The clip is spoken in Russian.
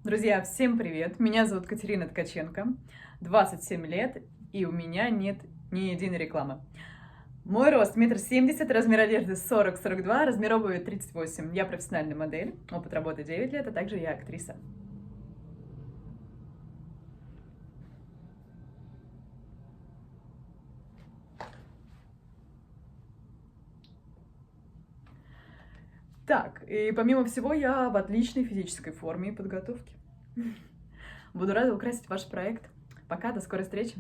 Друзья, всем привет! Меня зовут Катерина Ткаченко, 27 лет, и у меня нет ни единой рекламы. Мой рост 1,70 м, размер одежды 40-42, размер обуви 38. Я профессиональная модель, опыт работы 9 лет, а также я актриса. Так, и помимо всего, я в отличной физической форме и подготовке. Буду рада украсить ваш проект. Пока, до скорой встречи!